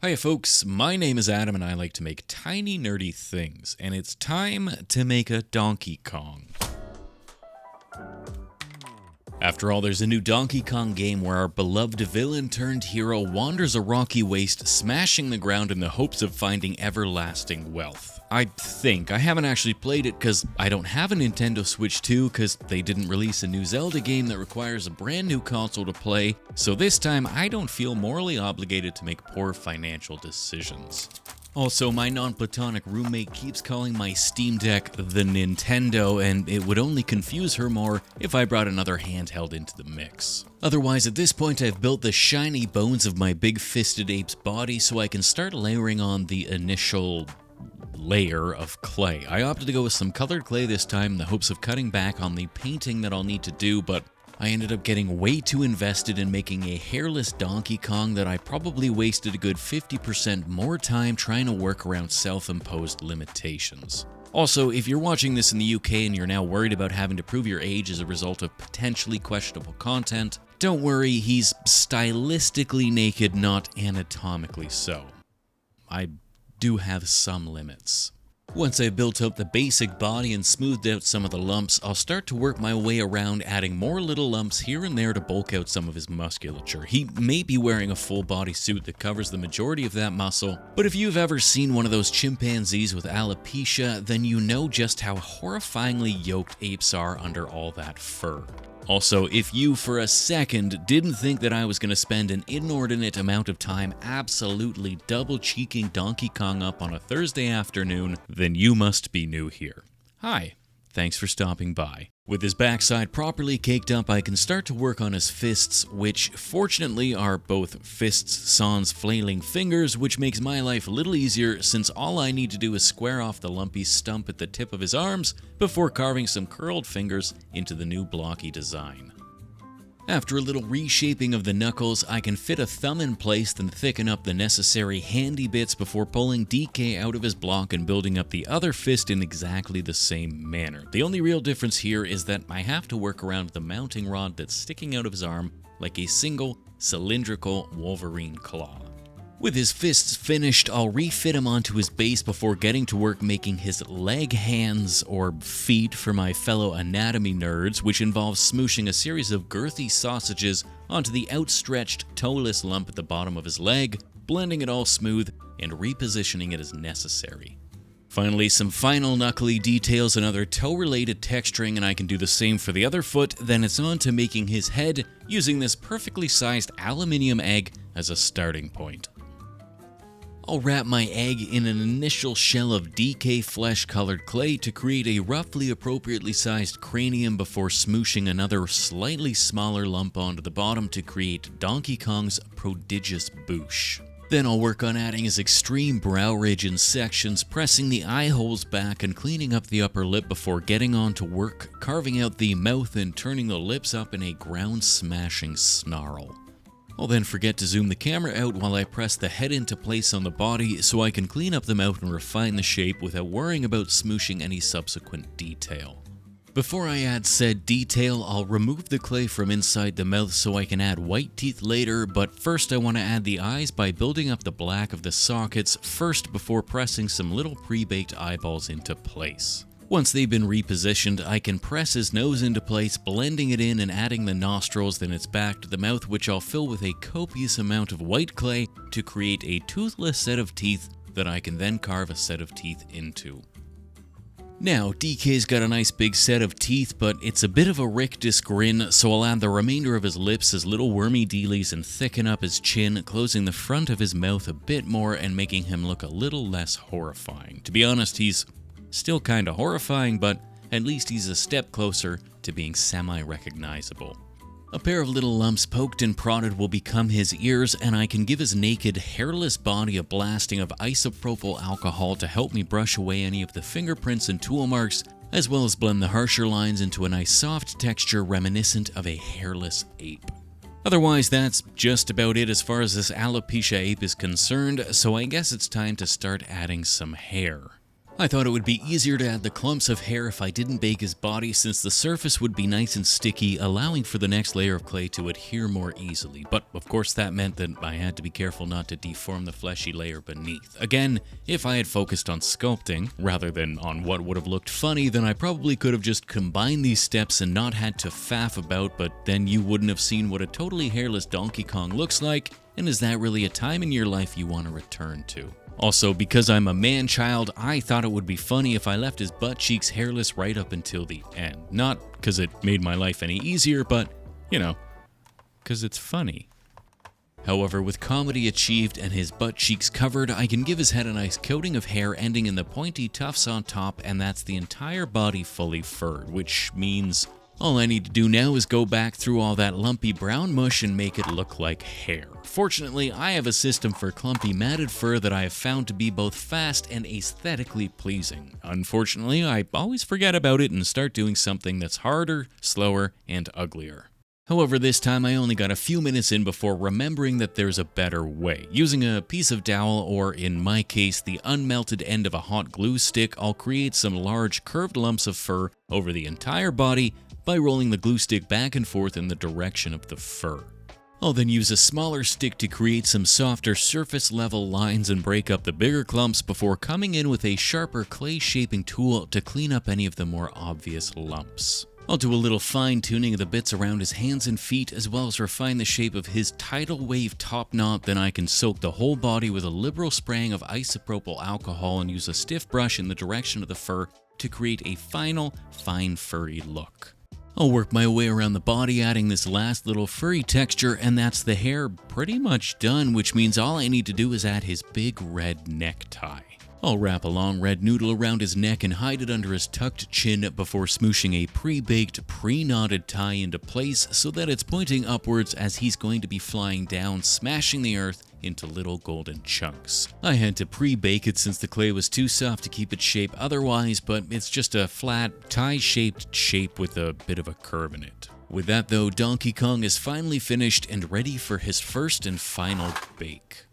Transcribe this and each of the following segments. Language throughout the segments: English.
Hiya folks, my name is Adam and I like to make tiny nerdy things, and it's time to make a Donkey Kong. After all, there's a new Donkey Kong game where our beloved villain-turned-hero wanders a rocky waste, smashing the ground in the hopes of finding everlasting wealth. I haven't actually played it because I don't have a Nintendo Switch 2 because they didn't release a new Zelda game that requires a brand new console to play, so this time I don't feel morally obligated to make poor financial decisions. Also, my non-platonic roommate keeps calling my Steam Deck the Nintendo, and it would only confuse her more if I brought another handheld into the mix. Otherwise, at this point I've built the shiny bones of my big-fisted ape's body so I can start layering on the initial layer of clay. I opted to go with some colored clay this time in the hopes of cutting back on the painting that I'll need to do, but I ended up getting way too invested in making a hairless Donkey Kong that I probably wasted a good 50% more time trying to work around self-imposed limitations. Also, if you're watching this in the UK and you're now worried about having to prove your age as a result of potentially questionable content, don't worry, he's stylistically naked, not anatomically so. I do have some limits. Once I've built up the basic body and smoothed out some of the lumps, I'll start to work my way around adding more little lumps here and there to bulk out some of his musculature. He may be wearing a full body suit that covers the majority of that muscle, but if you've ever seen one of those chimpanzees with alopecia, then you know just how horrifyingly yoked apes are under all that fur. Also, if you for a second didn't think that I was going to spend an inordinate amount of time absolutely double-cheeking Donkey Kong up on a Thursday afternoon, then you must be new here. Hi, thanks for stopping by. With his backside properly caked up, I can start to work on his fists, which fortunately are both fists sans flailing fingers, which makes my life a little easier since all I need to do is square off the lumpy stump at the tip of his arms before carving some curled fingers into the new blocky design. After a little reshaping of the knuckles, I can fit a thumb in place, then thicken up the necessary handy bits before pulling DK out of his block and building up the other fist in exactly the same manner. The only real difference here is that I have to work around the mounting rod that's sticking out of his arm like a single cylindrical Wolverine claw. With his fists finished, I'll refit him onto his base before getting to work making his leg hands, or feet for my fellow anatomy nerds, which involves smooshing a series of girthy sausages onto the outstretched, toeless lump at the bottom of his leg, blending it all smooth, and repositioning it as necessary. Finally, some final knuckly details and other toe-related texturing, and I can do the same for the other foot. Then it's on to making his head, using this perfectly sized aluminium egg as a starting point. I'll wrap my egg in an initial shell of DK flesh-colored clay to create a roughly appropriately sized cranium before smooshing another slightly smaller lump onto the bottom to create Donkey Kong's prodigious boosh. Then I'll work on adding his extreme brow ridge in sections, pressing the eye holes back and cleaning up the upper lip before getting on to work, carving out the mouth and turning the lips up in a ground-smashing snarl. I'll then forget to zoom the camera out while I press the head into place on the body so I can clean up the mouth and refine the shape without worrying about smooshing any subsequent detail. Before I add said detail, I'll remove the clay from inside the mouth so I can add white teeth later, but first I want to add the eyes by building up the black of the sockets first before pressing some little pre-baked eyeballs into place. Once they've been repositioned, I can press his nose into place, blending it in and adding the nostrils, then it's back to the mouth, which I'll fill with a copious amount of white clay to create a toothless set of teeth that I can then carve a set of teeth into. Now, DK's got a nice big set of teeth, but it's a bit of a rictus grin, so I'll add the remainder of his lips as little wormy dealies and thicken up his chin, closing the front of his mouth a bit more and making him look a little less horrifying. To be honest, he's still kinda horrifying, but at least he's a step closer to being semi-recognizable. A pair of little lumps poked and prodded will become his ears, and I can give his naked, hairless body a blasting of isopropyl alcohol to help me brush away any of the fingerprints and tool marks, as well as blend the harsher lines into a nice soft texture reminiscent of a hairless ape. Otherwise, that's just about it as far as this alopecia ape is concerned, so I guess it's time to start adding some hair. I thought it would be easier to add the clumps of hair if I didn't bake his body, since the surface would be nice and sticky, allowing for the next layer of clay to adhere more easily. But of course that meant that I had to be careful not to deform the fleshy layer beneath. Again, if I had focused on sculpting, rather than on what would have looked funny, then I probably could have just combined these steps and not had to faff about, but then you wouldn't have seen what a totally hairless Donkey Kong looks like, and is that really a time in your life you want to return to? Also, because I'm a man-child, I thought it would be funny if I left his butt cheeks hairless right up until the end. Not because it made my life any easier, but, you know, because it's funny. However, with comedy achieved and his butt cheeks covered, I can give his head a nice coating of hair ending in the pointy tufts on top, and that's the entire body fully furred, which means all I need to do now is go back through all that lumpy brown mush and make it look like hair. Fortunately, I have a system for clumpy matted fur that I have found to be both fast and aesthetically pleasing. Unfortunately, I always forget about it and start doing something that's harder, slower, and uglier. However, this time I only got a few minutes in before remembering that there's a better way. Using a piece of dowel, or in my case, the unmelted end of a hot glue stick, I'll create some large curved lumps of fur over the entire body by rolling the glue stick back and forth in the direction of the fur. I'll then use a smaller stick to create some softer surface level lines and break up the bigger clumps before coming in with a sharper clay shaping tool to clean up any of the more obvious lumps. I'll do a little fine tuning of the bits around his hands and feet, as well as refine the shape of his tidal wave top knot. Then I can soak the whole body with a liberal spraying of isopropyl alcohol and use a stiff brush in the direction of the fur to create a final, fine furry look. I'll work my way around the body, adding this last little furry texture, and that's the hair pretty much done, which means all I need to do is add his big red necktie. I'll wrap a long red noodle around his neck and hide it under his tucked chin before smooshing a pre-baked, pre-knotted tie into place so that it's pointing upwards as he's going to be flying down, smashing the earth into little golden chunks. I had to pre-bake it since the clay was too soft to keep its shape otherwise, but it's just a flat, tie-shaped shape with a bit of a curve in it. With that though, Donkey Kong is finally finished and ready for his first and final bake.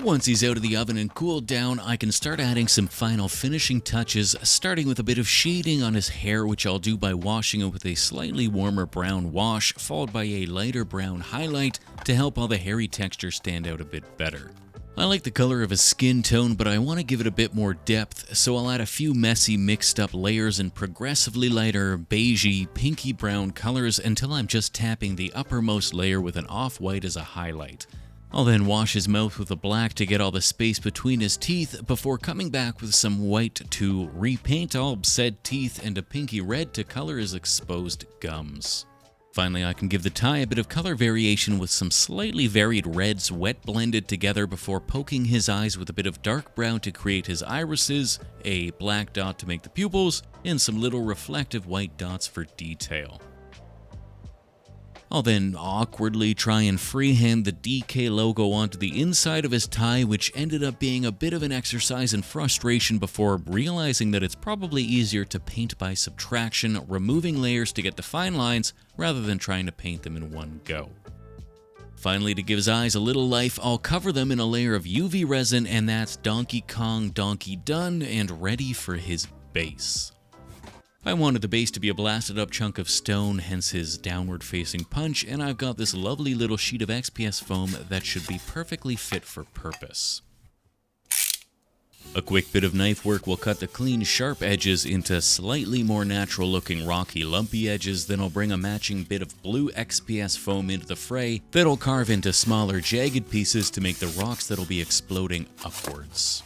Once he's out of the oven and cooled down, I can start adding some final finishing touches, starting with a bit of shading on his hair, which I'll do by washing it with a slightly warmer brown wash, followed by a lighter brown highlight to help all the hairy texture stand out a bit better. I like the color of his skin tone, but I want to give it a bit more depth, so I'll add a few messy mixed up layers in progressively lighter, beigey, pinky brown colors until I'm just tapping the uppermost layer with an off-white as a highlight. I'll then wash his mouth with a black to get all the space between his teeth before coming back with some white to repaint all said teeth and a pinky red to color his exposed gums. Finally, I can give the tie a bit of color variation with some slightly varied reds wet blended together before poking his eyes with a bit of dark brown to create his irises, a black dot to make the pupils, and some little reflective white dots for detail. I'll then awkwardly try and freehand the DK logo onto the inside of his tie, which ended up being a bit of an exercise in frustration before realizing that it's probably easier to paint by subtraction, removing layers to get the fine lines rather than trying to paint them in one go. Finally, to give his eyes a little life, I'll cover them in a layer of UV resin, and that's Donkey Kong Donkey done and ready for his base. I wanted the base to be a blasted up chunk of stone, hence his downward facing punch, and I've got this lovely little sheet of XPS foam that should be perfectly fit for purpose. A quick bit of knife work will cut the clean, sharp edges into slightly more natural looking rocky, lumpy edges, then I'll bring a matching bit of blue XPS foam into the fray that'll carve into smaller, jagged pieces to make the rocks that'll be exploding upwards.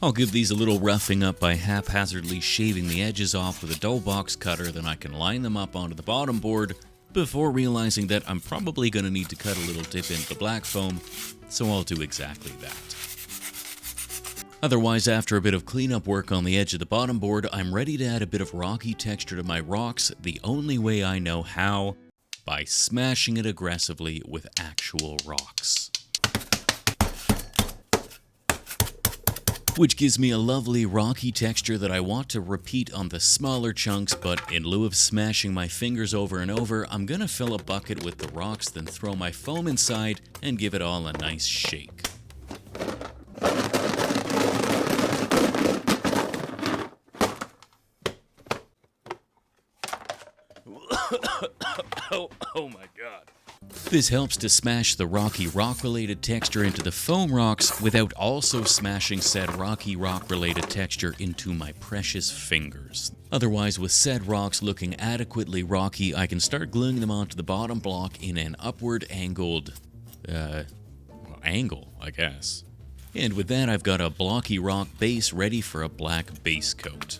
I'll give these a little roughing up by haphazardly shaving the edges off with a dull box cutter, then I can line them up onto the bottom board before realizing that I'm probably going to need to cut a little dip into the black foam, so I'll do exactly that. Otherwise, after a bit of cleanup work on the edge of the bottom board, I'm ready to add a bit of rocky texture to my rocks the only way I know how, by smashing it aggressively with actual rocks. which gives me a lovely rocky texture that I want to repeat on the smaller chunks, but in lieu of smashing my fingers over and over, I'm gonna fill a bucket with the rocks, then throw my foam inside and give it all a nice shake. Oh my god. This helps to smash the rocky rock-related texture into the foam rocks without also smashing said rocky rock-related texture into my precious fingers. Otherwise, with said rocks looking adequately rocky, I can start gluing them onto the bottom block in an upward angled, angle, I guess. And with that, I've got a blocky rock base ready for a black base coat.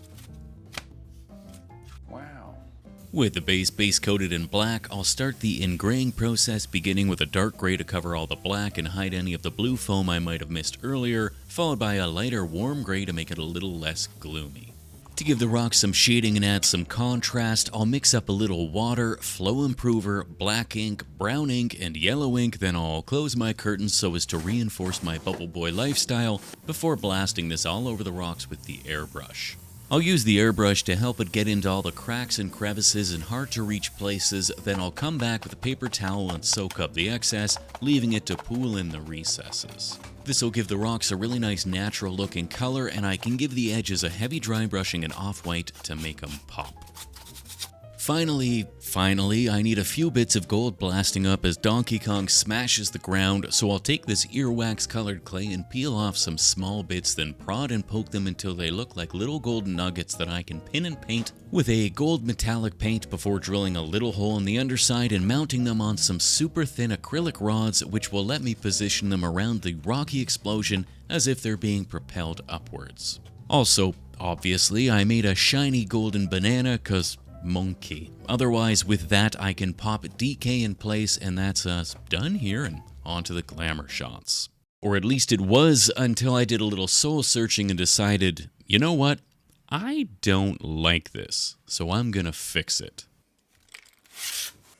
With the base coated in black, I'll start the ingraying process, beginning with a dark gray to cover all the black and hide any of the blue foam I might have missed earlier, followed by a lighter warm gray to make it a little less gloomy. To give the rocks some shading and add some contrast, I'll mix up a little water, flow improver, black ink, brown ink, and yellow ink, then I'll close my curtains so as to reinforce my bubble boy lifestyle before blasting this all over the rocks with the airbrush. I'll use the airbrush to help it get into all the cracks and crevices and hard to reach places, then I'll come back with a paper towel and soak up the excess, leaving it to pool in the recesses. This will give the rocks a really nice natural looking color, and I can give the edges a heavy dry brushing and off-white to make them pop. Finally, I need a few bits of gold blasting up as Donkey Kong smashes the ground, so I'll take this earwax colored clay and peel off some small bits, then prod and poke them until they look like little golden nuggets that I can pin and paint with a gold metallic paint before drilling a little hole in the underside and mounting them on some super thin acrylic rods, which will let me position them around the rocky explosion as if they're being propelled upwards. Also, obviously, I made a shiny golden banana cause monkey. Otherwise, with that, I can pop DK in place, and that's us done here and onto the Glamour Shots. Or at least it was until I did a little soul searching and decided, you know what? I don't like this, so I'm gonna fix it.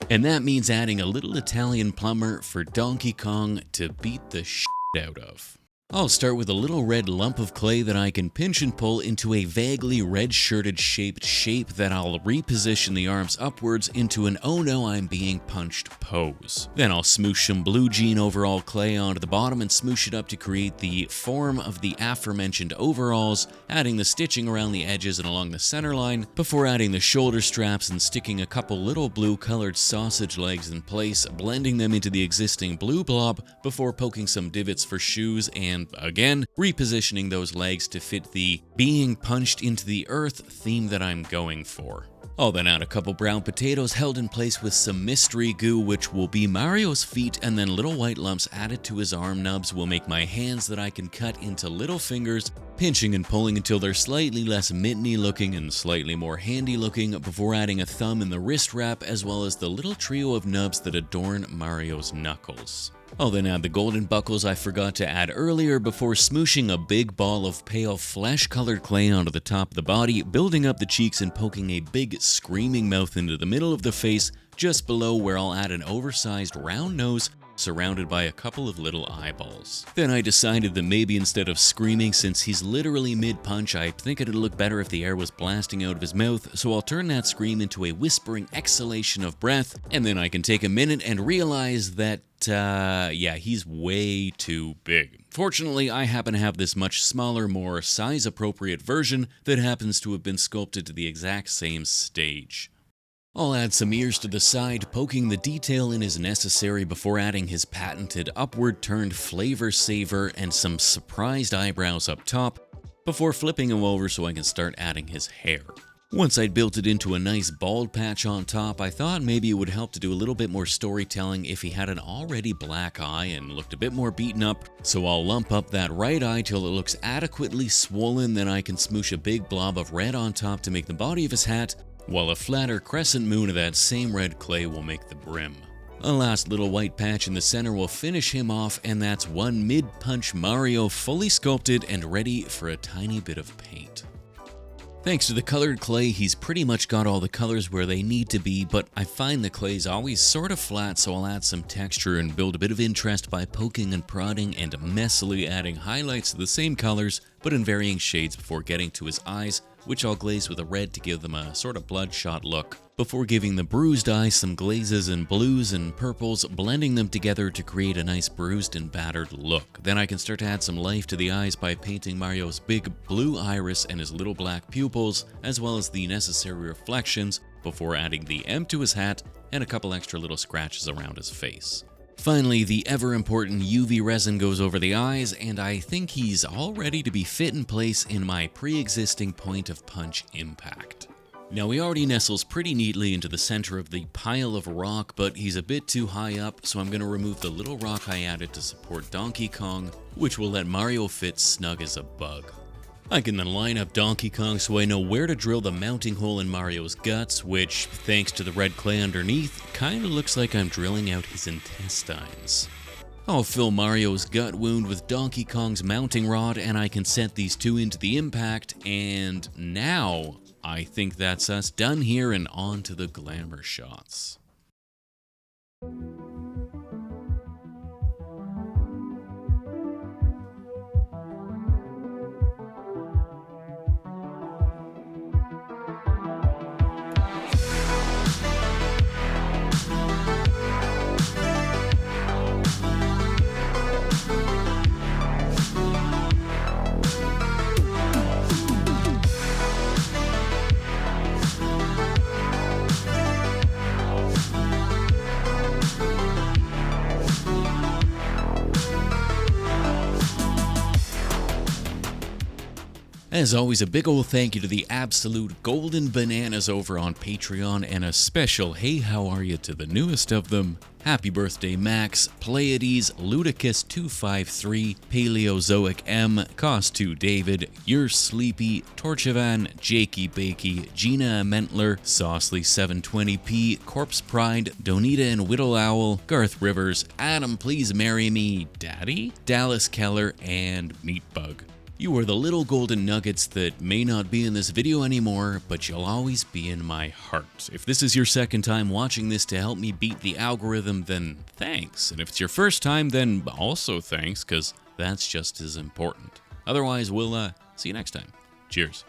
And that means adding a little Italian plumber for Donkey Kong to beat the shit out of. I'll start with a little red lump of clay that I can pinch and pull into a vaguely red-shirted shaped shape that I'll reposition the arms upwards into an oh no I'm being punched pose. Then I'll smoosh some blue jean overall clay onto the bottom and smoosh it up to create the form of the aforementioned overalls, adding the stitching around the edges and along the center line, before adding the shoulder straps and sticking a couple little blue colored sausage legs in place, blending them into the existing blue blob before poking some divots for shoes and again, repositioning those legs to fit the being punched into the earth theme that I'm going for. I'll then add a couple brown potatoes held in place with some mystery goo, which will be Mario's feet, and then little white lumps added to his arm nubs will make my hands that I can cut into little fingers, pinching and pulling until they're slightly less mitteny looking and slightly more handy looking, before adding a thumb in the wrist wrap as well as the little trio of nubs that adorn Mario's knuckles. I'll then add the golden buckles I forgot to add earlier before smooshing a big ball of pale flesh-colored clay onto the top of the body, building up the cheeks and poking a big screaming mouth into the middle of the face, just below where I'll add an oversized round nose surrounded by a couple of little eyeballs. Then I decided that maybe instead of screaming, since he's literally mid-punch, I think it'd look better if the air was blasting out of his mouth, so I'll turn that scream into a whispering exhalation of breath, and then I can take a minute and realize that yeah, he's way too big. Fortunately, I happen to have this much smaller, more size-appropriate version that happens to have been sculpted to the exact same stage. I'll add some ears to the side, poking the detail in as necessary before adding his patented upward-turned flavor saver and some surprised eyebrows up top, before flipping him over so I can start adding his hair. Once I'd built it into a nice bald patch on top, I thought maybe it would help to do a little bit more storytelling if he had an already black eye and looked a bit more beaten up, so I'll lump up that right eye till it looks adequately swollen, then I can smoosh a big blob of red on top to make the body of his hat, while a flatter crescent moon of that same red clay will make the brim. A last little white patch in the center will finish him off, and that's one mid-punch Mario fully sculpted and ready for a tiny bit of paint. Thanks to the colored clay, he's pretty much got all the colors where they need to be, but I find the clay's always sort of flat, so I'll add some texture and build a bit of interest by poking and prodding and messily adding highlights of the same colors, but in varying shades before getting to his eyes, which I'll glaze with a red to give them a sort of bloodshot look, before giving the bruised eyes some glazes in blues and purples, blending them together to create a nice bruised and battered look. Then I can start to add some life to the eyes by painting Mario's big blue iris and his little black pupils, as well as the necessary reflections, before adding the M to his hat and a couple extra little scratches around his face. Finally, the ever-important UV resin goes over the eyes, and I think he's all ready to be fit in place in my pre-existing point of punch impact. Now, he already nestles pretty neatly into the center of the pile of rock, but he's a bit too high up, so I'm going to remove the little rock I added to support Donkey Kong, which will let Mario fit snug as a bug. I can then line up Donkey Kong so I know where to drill the mounting hole in Mario's guts, which, thanks to the red clay underneath, kinda looks like I'm drilling out his intestines. I'll fill Mario's gut wound with Donkey Kong's mounting rod, and I can set these two into the impact, and now I think that's us done here and on to the Glamour Shots. As always, a big ol' thank you to the absolute golden bananas over on Patreon, and a special hey how are you to the newest of them. Happy birthday Max, Pleiades, Ludicus253, Paleozoic M, Cost2 David, You're Sleepy, Torchivan, Jakey Bakey, Gina Mentler, Saucely720p, Corpse Pride, Donita and Whittle Owl, Garth Rivers, Adam Please Marry Me, Daddy, Dallas Keller, and Meatbug. You are the little golden nuggets that may not be in this video anymore, but you'll always be in my heart. If this is your second time watching this to help me beat the algorithm, then thanks. And if it's your first time, then also thanks, because that's just as important. Otherwise, we'll see you next time. Cheers.